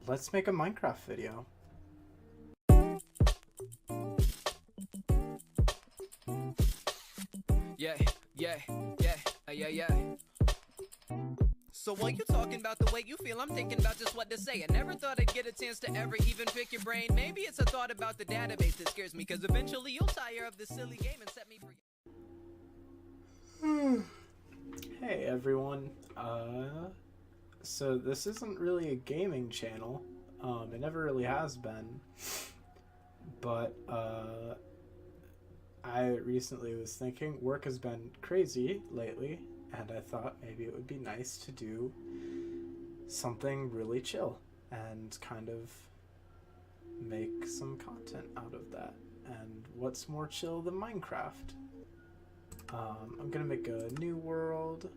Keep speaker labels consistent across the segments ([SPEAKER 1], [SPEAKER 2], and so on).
[SPEAKER 1] let's make a Minecraft video.
[SPEAKER 2] Yeah. So while you talking about the way you feel, I'm thinking about just what to say. I never thought I'd get a chance to ever even pick your brain. Maybe it's a thought about the database that scares me, cause eventually you'll tire of this silly game and set me free.
[SPEAKER 1] Hey everyone, so this isn't really a gaming channel, it never really has been, but I recently was thinking work has been crazy lately, and I thought maybe it would be nice to do something really chill and kind of make some content out of that. And what's more chill than Minecraft? I'm gonna make a new world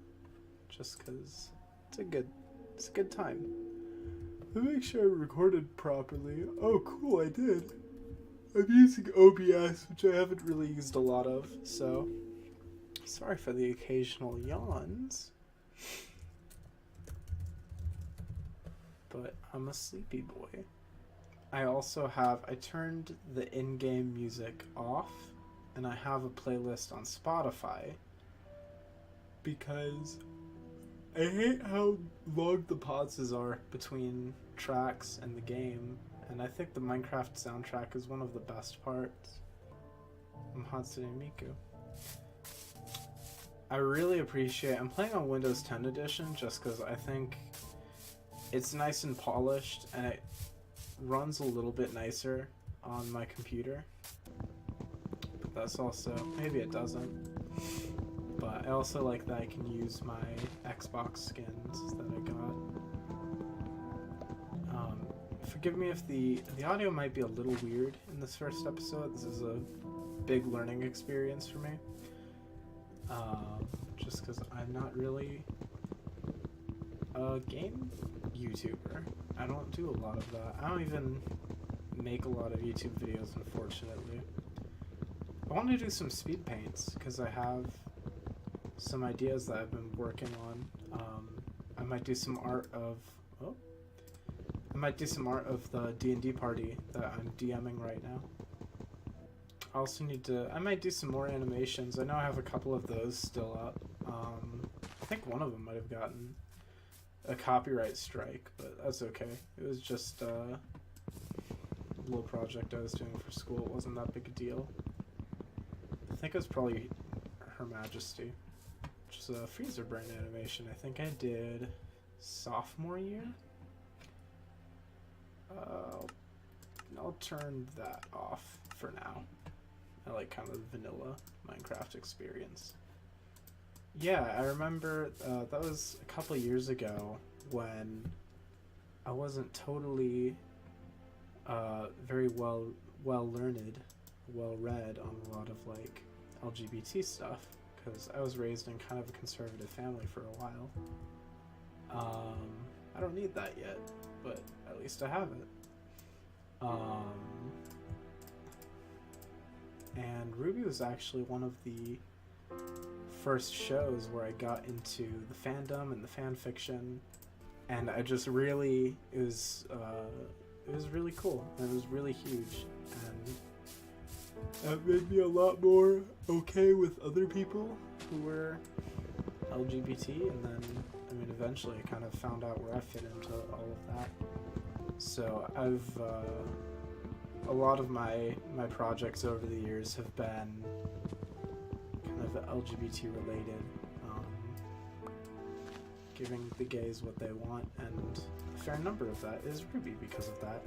[SPEAKER 1] just because it's a good time. Let me make sure I recorded properly. Oh cool, I did. I'm using OBS, which I haven't really used a lot of, so sorry for the occasional yawns. But I'm a sleepy boy. I turned the in-game music off, and I have a playlist on Spotify because I hate how long the pauses are between tracks and the game, and I think the Minecraft soundtrack is one of the best parts. I'm Hatsune Miku. I really appreciate, I'm playing on Windows 10 edition just because I think it's nice and polished and it runs a little bit nicer on my computer. But that's also, maybe it doesn't. But I also like that I can use my Xbox skins that I got. Forgive me if the audio might be a little weird in this first episode. This is a big learning experience for me. Just because I'm not really a game YouTuber. I don't do a lot of that. I don't even make a lot of YouTube videos, unfortunately. I want to do some speed paints because I have some ideas that I've been working on. I might do some art of the D&D party that I'm DMing right now. I also I might do some more animations. I know I have a couple of those still up. I think one of them might have gotten a copyright strike, but that's okay. It was just a little project I was doing for school. It wasn't that big a deal. I think it was probably Her Majesty, which is a freezer brain animation. I think I did sophomore year. I'll turn that off for now. I like kind of the vanilla Minecraft experience. Yeah, I remember that was a couple of years ago when I wasn't totally very well learned, well read on a lot of like LGBT stuff because I was raised in kind of a conservative family for a while. I don't need that yet, but at least I have it. And Ruby was actually one of the first shows where I got into the fandom and the fan fiction, and I just really, it was really cool, and it was really huge, and that made me a lot more okay with other people who were LGBT, and then, I mean, eventually I kind of found out where I fit into all of that. So a lot of my projects over the years have been kind of LGBT related, giving the gays what they want, and a fair number of that is Ruby because of that.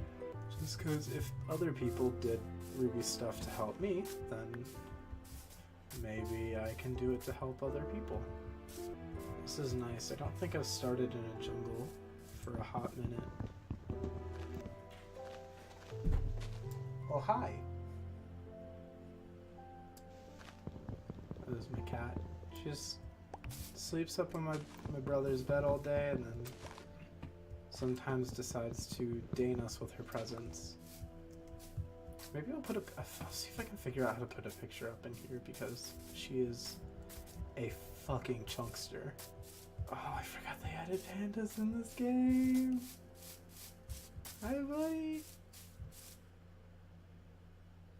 [SPEAKER 1] Just because if other people did Ruby stuff to help me, then maybe I can do it to help other people. This is nice. I don't think I've started in a jungle for a hot minute. Oh, hi. There's my cat. She just sleeps up on my brother's bed all day and then sometimes decides to deign us with her presence. Maybe I'll see if I can figure out how to put a picture up in here because she is a fucking chunkster. Oh, I forgot they added pandas in this game. Hi, buddy.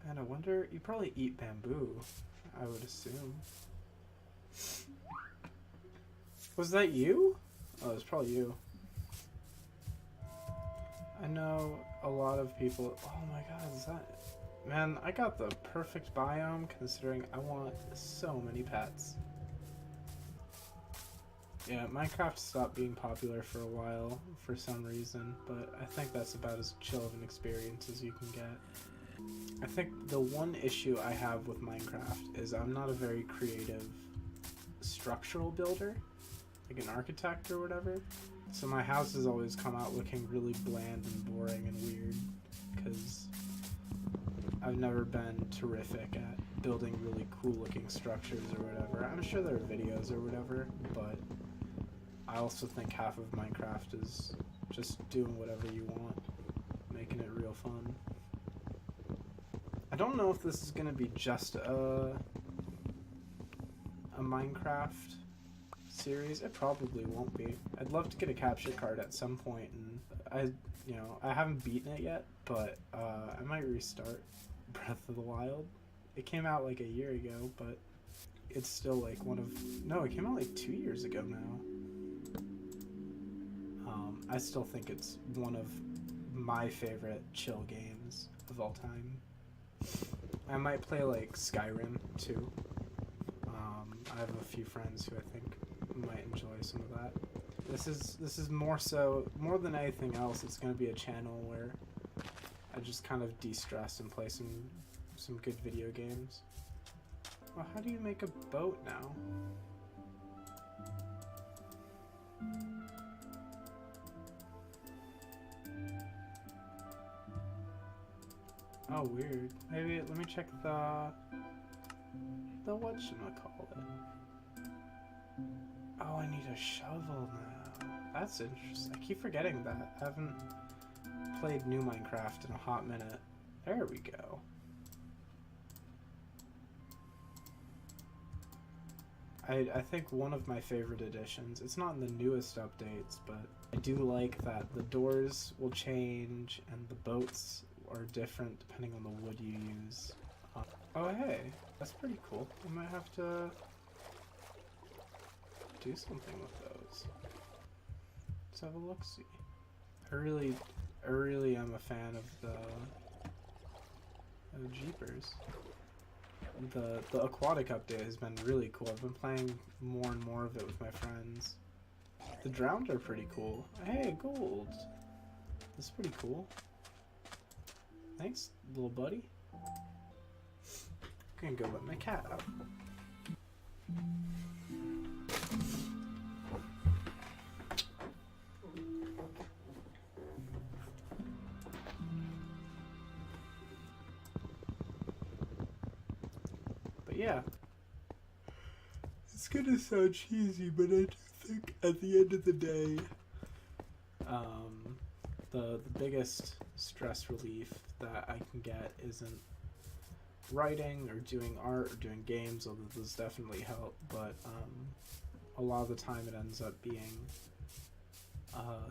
[SPEAKER 1] And I wonder, you probably eat bamboo, I would assume. Was that you? Oh, it's probably you. I know a lot of people. Oh my god, is that. Man, I got the perfect biome considering I want so many pets. Yeah, Minecraft stopped being popular for a while for some reason, but I think that's about as chill of an experience as you can get. I think the one issue I have with Minecraft is I'm not a very creative structural builder, like an architect or whatever. So my houses always come out looking really bland and boring and weird because I've never been terrific at building really cool looking structures or whatever. I'm sure there are videos or whatever, but I also think half of Minecraft is just doing whatever you want, making it real fun. I don't know if this is going to be just a Minecraft series. It probably won't be. I'd love to get a capture card at some point, and I haven't beaten it yet, but I might restart Breath of the Wild. It came out like a year ago, but it's still like it came out like 2 years ago now. I still think it's one of my favorite chill games of all time. I might play like Skyrim too. I have a few friends who I think might enjoy some of that. This is more than anything else, it's going to be a channel where I just kind of de-stress and play some good video games. Well, how do you make a boat now? Oh, weird. Maybe let me check the whatchamacallit. Oh, I need a shovel now. That's interesting. I keep forgetting that. I haven't played new Minecraft in a hot minute. There we go. I think one of my favorite additions, it's not in the newest updates, but I do like that the doors will change and the boats are different depending on the wood you use. Oh hey, that's pretty cool. I might have to do something with those. Let's have a look-see. I really am a fan of the Jeepers. The aquatic update has been really cool. I've been playing more and more of it with my friends. The drowned are pretty cool. Hey, gold. That's pretty cool. Thanks, little buddy. I'm gonna go let my cat out. But yeah, it's gonna sound cheesy, but I do think at the end of the day, the biggest stress relief that I can get isn't writing or doing art or doing games, although those definitely help, but a lot of the time it ends up being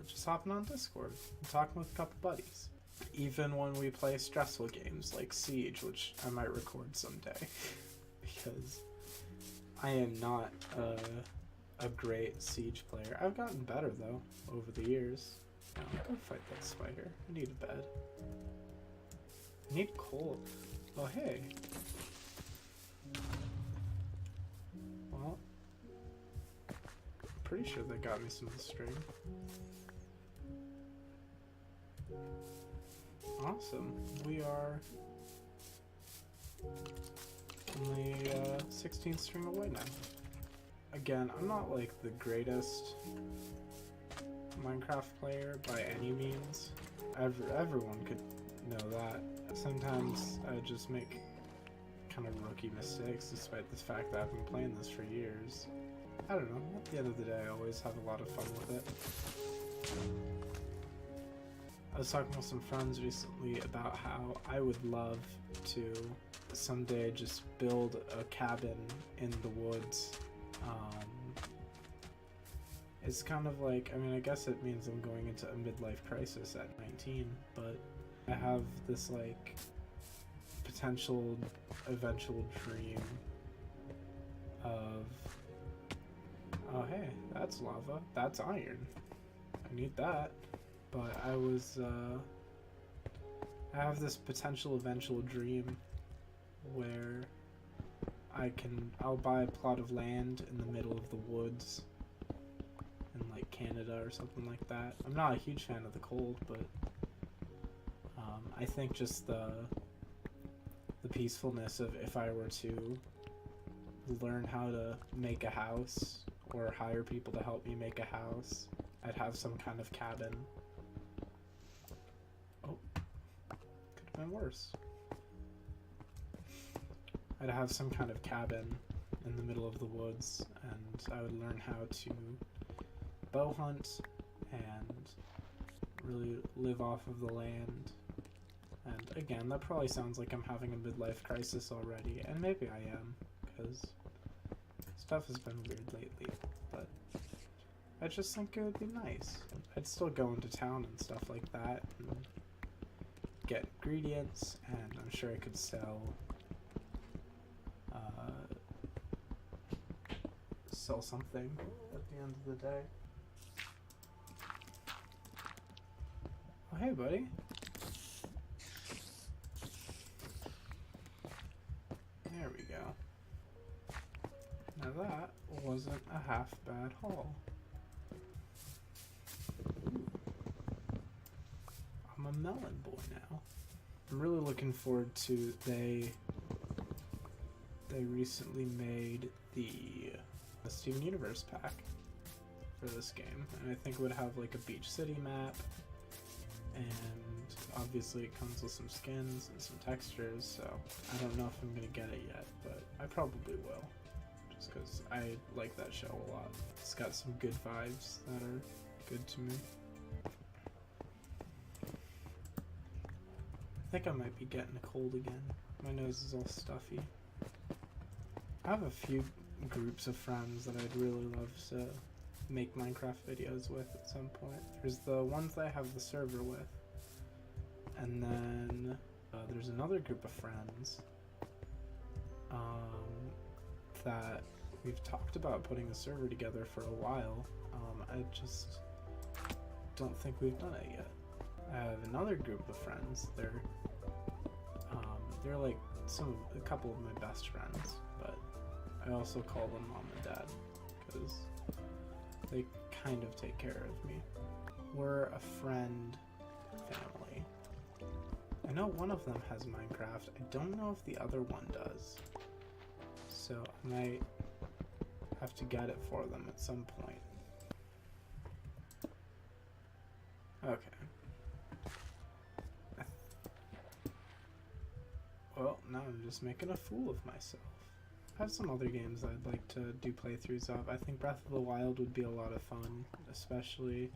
[SPEAKER 1] just hopping on Discord and talking with a couple buddies. Even when we play stressful games like Siege, which I might record someday, because I am not a great Siege player. I've gotten better though over the years. Now, go fight that spider. I need a bed. I need coal. Oh hey. Well, I'm pretty sure they got me some of the string. Awesome. We are only 16th string away now. Again, I'm not like the greatest Minecraft player by any means. Everyone could know that. Sometimes I just make kind of rookie mistakes despite the fact that I've been playing this for years. I don't know, at the end of the day I always have a lot of fun with it. I was talking with some friends recently about how I would love to someday just build a cabin in the woods. It's kind of like, I mean, I guess it means I'm going into a midlife crisis at 19, but I have this, like, potential eventual dream of, oh hey, that's lava, that's iron, I need that. But I have this potential eventual dream where I'll buy a plot of land in the middle of the woods in like Canada or something like that. I'm not a huge fan of the cold, but I think just the peacefulness of if I were to learn how to make a house or hire people to help me make a house, I'd have some kind of cabin. Oh, could have been worse. I'd have some kind of cabin in the middle of the woods, and I would learn how to bow hunt and really live off of the land. And again, that probably sounds like I'm having a midlife crisis already, and maybe I am, because stuff has been weird lately, but I just think it would be nice. I'd still go into town and stuff like that, and get ingredients, and I'm sure I could sell something at the end of the day. Oh, hey, buddy. There we go. Now that wasn't a half bad haul. I'm a melon boy now. I'm really looking forward to they recently made the Steven Universe pack for this game, and I think it would have like a beach city map, and obviously it comes with some skins and some textures, so I don't know if I'm gonna get it yet, but I probably will, just because I like that show a lot. It's got some good vibes that are good to me. I think I might be getting a cold again. My nose is all stuffy. I have a few groups of friends that I'd really love to make Minecraft videos with at some point. There's the ones that I have the server with, and then there's another group of friends that we've talked about putting a server together for a while. I just don't think we've done it yet. I have another group of friends. They're like a couple of my best friends, but I also call them mom and dad because they kind of take care of me. We're a friend family. I know one of them has Minecraft. I don't know if the other one does. So I might have to get it for them at some point. Okay. Well, now I'm just making a fool of myself. I have some other games I'd like to do playthroughs of. I think Breath of the Wild would be a lot of fun, especially,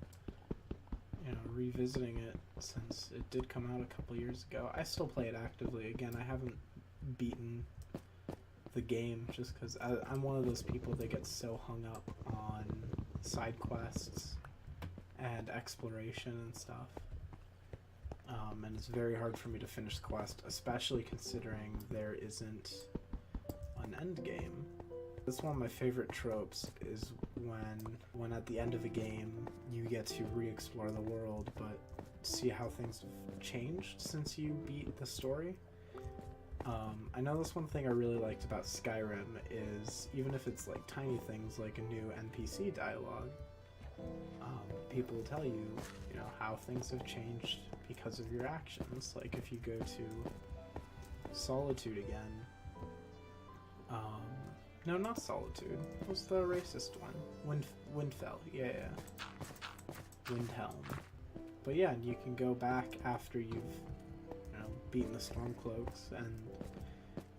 [SPEAKER 1] you know, revisiting it since it did come out a couple years ago. I still play it actively. Again, I haven't beaten the game just because I'm one of those people that gets so hung up on side quests and exploration and stuff. And it's very hard for me to finish the quest, especially considering there isn't an end game. That's one of my favorite tropes, is when at the end of a game you get to re-explore the world but see how things have changed since you beat the story. I know that's one thing I really liked about Skyrim is even if it's like tiny things like a new NPC dialogue, people will tell you, you know, how things have changed because of your actions. Like if you go to Solitude again, no, not Solitude. What was the racist one? Windfell. Yeah. Windhelm. But yeah, you can go back after you've, you know, beaten the Stormcloaks, and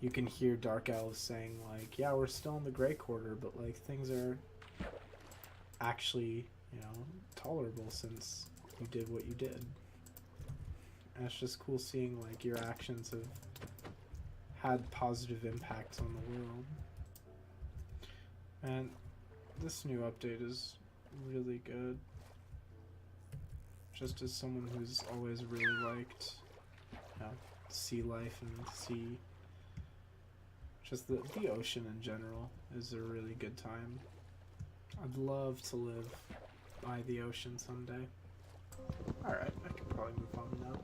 [SPEAKER 1] you can hear Dark Elves saying like, yeah, we're still in the Grey Quarter, but like things are actually, you know, tolerable since you did what you did. And it's just cool seeing like your actions have had positive impacts on the world. And this new update is really good. Just as someone who's always really liked, you know, sea life and sea, just the ocean in general is a really good time. I'd love to live by the ocean someday. Alright, I can probably move on now.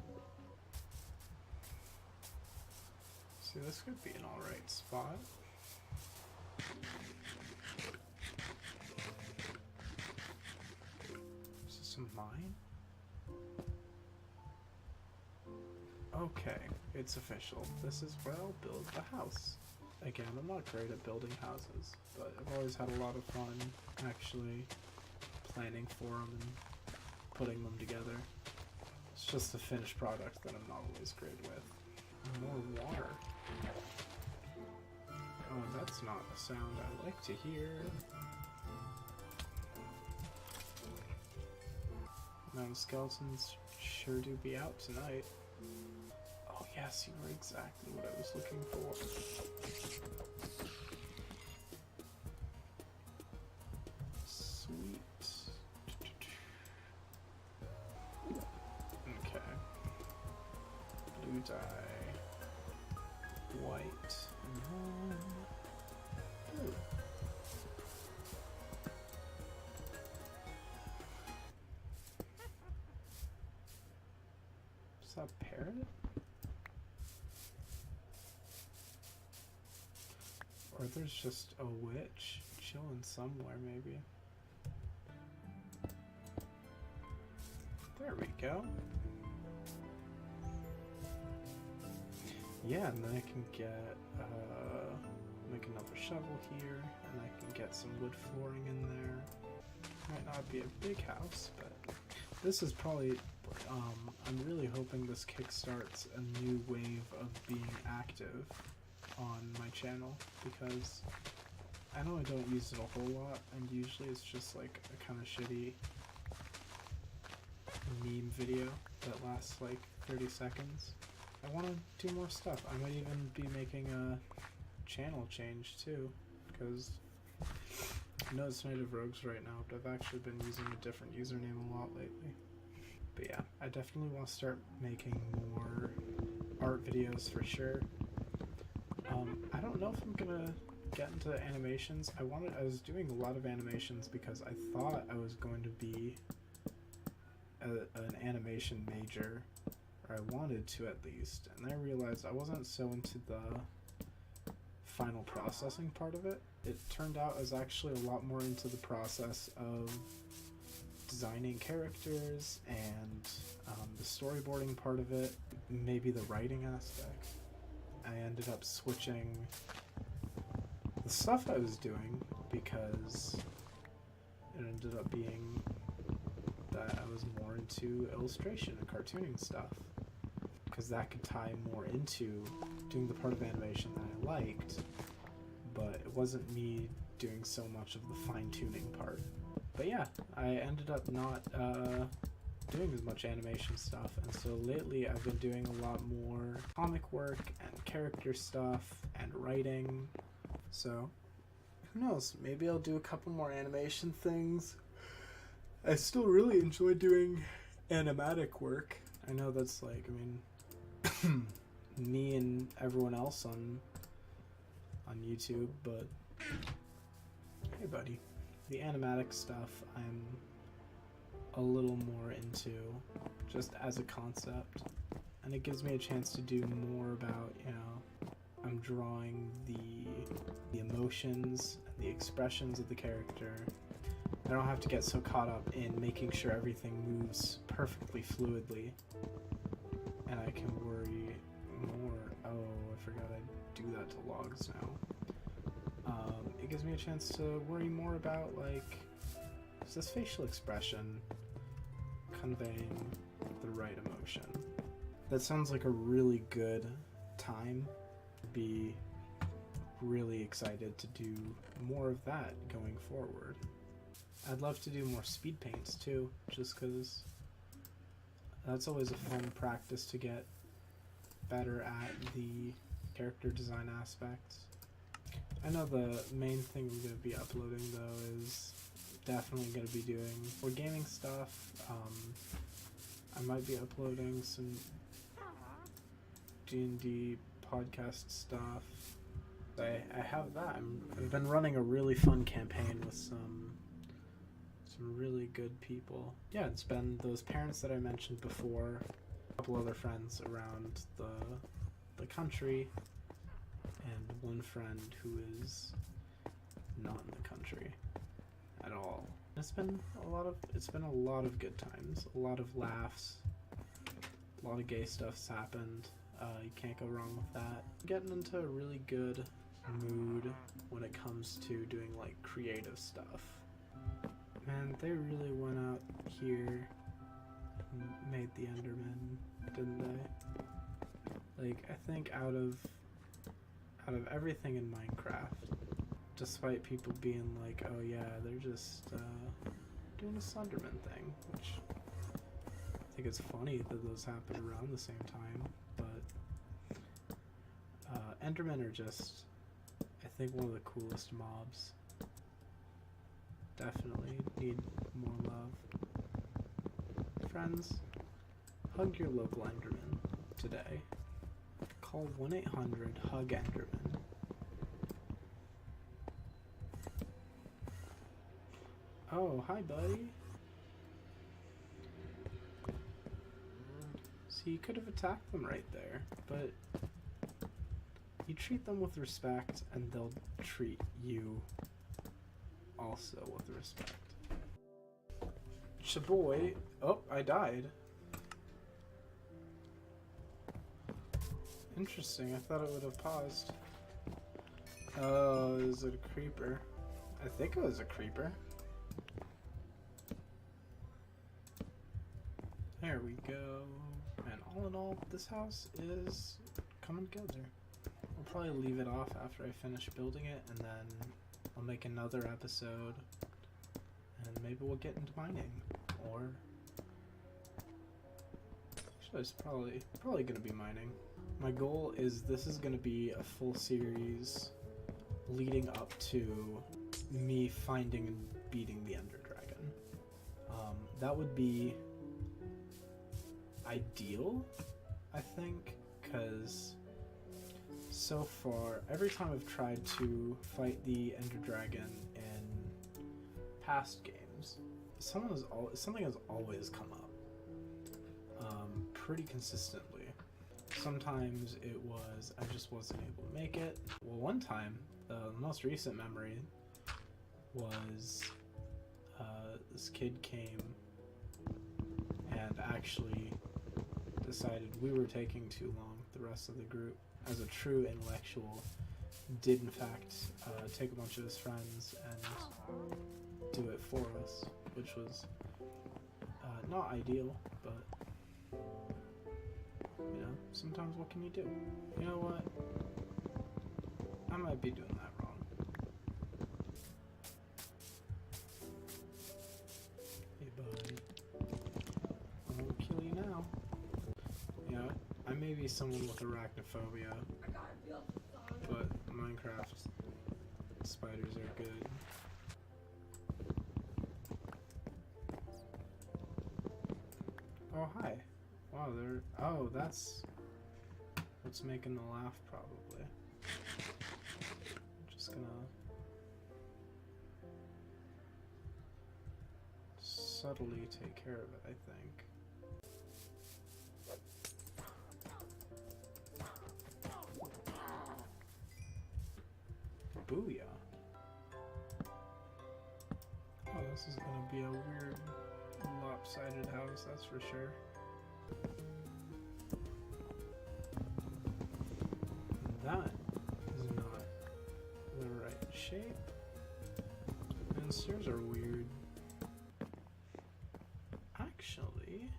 [SPEAKER 1] See, this could be an alright spot. Is this a mine? Okay, it's official. This is where I'll build the house. Again, I'm not great at building houses, but I've always had a lot of fun actually planning for them and putting them together. It's just the finished product that I'm not always great with. More water. Oh, that's not a sound I like to hear. Now the skeletons sure do be out tonight. Oh yes, you were exactly what I was looking for. Sweet. Okay. Blue dye. White. And blue. Is that a parrot? Or there's just a witch chilling somewhere, maybe. There we go. Yeah, and then I can get, make another shovel here, and I can get some wood flooring in there. Might not be a big house, but this is probably, I'm really hoping this kickstarts a new wave of being active on my channel, because I know I don't use it a whole lot, and usually it's just like a kind of shitty meme video that lasts like 30 seconds. I want to do more stuff. I might even be making a channel change too, because I know it's Native Rogues right now, but I've actually been using a different username a lot lately. But yeah, I definitely want to start making more art videos for sure. I don't know if I'm gonna get into animations. I was doing a lot of animations because I thought I was going to be an animation major, or I wanted to at least, and I realized I wasn't so into the final processing part of it. It turned out I was actually a lot more into the process of designing characters and the storyboarding part of it, maybe the writing aspect. I ended up switching the stuff I was doing because it ended up being that I was more into illustration and cartooning stuff, because that could tie more into doing the part of animation that I liked, but it wasn't me doing so much of the fine-tuning part. But yeah, I ended up not doing as much animation stuff, and so lately I've been doing a lot more comic work and character stuff and writing. So who knows, maybe I'll do a couple more animation things. I still really enjoy doing animatic work. I know that's like, I mean, me and everyone else on YouTube, but hey buddy, the animatic stuff I'm a little more into just as a concept, and it gives me a chance to do more about, you know, I'm drawing the emotions and the expressions of the character. I don't have to get so caught up in making sure everything moves perfectly fluidly, and I can worry more. Oh, I forgot I do that to logs now. It gives me a chance to worry more about, like, is this facial expression conveying the right emotion? That sounds like a really good time to be really excited to do more of that going forward. I'd love to do more speed paints too, just because that's always a fun practice to get better at the character design aspects. I know the main thing I'm going to be uploading though is definitely going to be doing more gaming stuff. I might be uploading some D&D podcast stuff. I have that. I've been running a really fun campaign with some really good people. Yeah, it's been those parents that I mentioned before, a couple other friends around the country, and one friend who is not in the country at all. It's been a lot of good times, a lot of laughs, a lot of gay stuff's happened. You can't go wrong with that. Getting into a really good mood when it comes to doing like creative stuff. Man, they really went out here and made the Enderman, didn't they? Like, I think out of everything in Minecraft, despite people being like, oh yeah, they're just doing a Slenderman thing, which I think it's funny that those happen around the same time, but Endermen are just, I think, one of the coolest mobs. Definitely need more love. Friends, hug your local Enderman today. Call 1-800-HUG-ENDERMAN. Oh, hi buddy. So you could have attacked them right there, but you treat them with respect and they'll treat you also with respect. Shaboy. Oh, I died. Interesting, I thought it would have paused. Oh, is it a creeper? I think it was a creeper. There we go. And all in all, this house is coming together. I'll probably leave it off after I finish building it, and then I'll make another episode, and maybe we'll get into mining, or actually it's probably gonna be mining. My goal is this is gonna be a full series leading up to me finding and beating the Ender Dragon. That would be ideal, I think, because so far, every time I've tried to fight the Ender Dragon in past games, something has always come up, pretty consistently. Sometimes it was I just wasn't able to make it. Well, one time, the most recent memory was this kid came and actually decided we were taking too long, the rest of the group, as a true intellectual, did in fact take a bunch of his friends and do it for us, which was not ideal, but you know, sometimes what can you do? You know what? I might be doing that wrong. Hey buddy, I'm gonna kill you now. You know, I may be someone with arachnophobia, but Minecraft spiders are good. Oh, hi. Wow, oh, that's what's making the laugh, probably. I'm just gonna subtly take care of it, I think. Booyah. Oh, this is gonna be a weird, lopsided house, that's for sure. That is not the right shape. And the stairs are weird. Actually,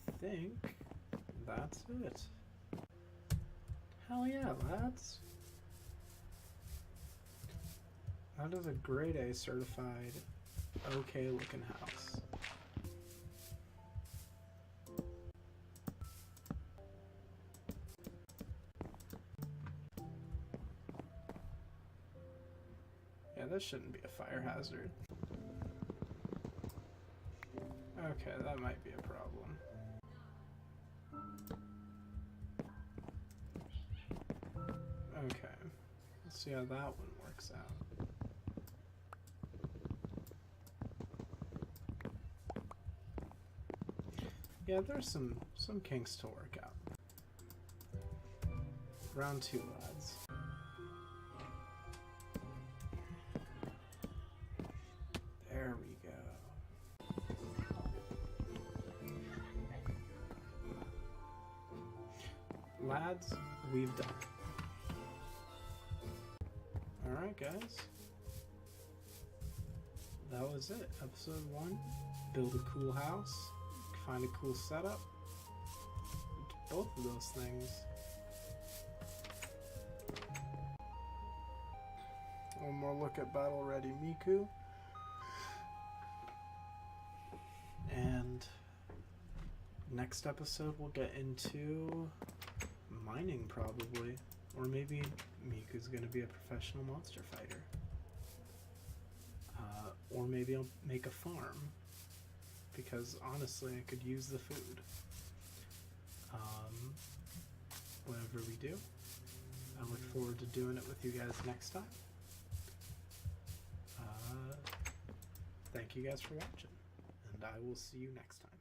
[SPEAKER 1] I think that's it. Hell yeah, lads. That is a grade A certified okay looking house. Yeah, this shouldn't be a fire hazard. Okay, that might be a problem. Okay, let's see how that one works out. Yeah, there's some kinks to work out. Round 2, lads. There we go. Lads, we've done it. Alright, guys. That was it. Episode 1. Build a cool house. Find a cool setup. Both of those things. One more look at Battle Ready Miku. And next episode we'll get into mining probably. Or maybe Miku's gonna be a professional monster fighter. Or maybe I'll make a farm. Because honestly, I could use the food. Whatever we do, I look forward to doing it with you guys next time. Thank you guys for watching, and I will see you next time.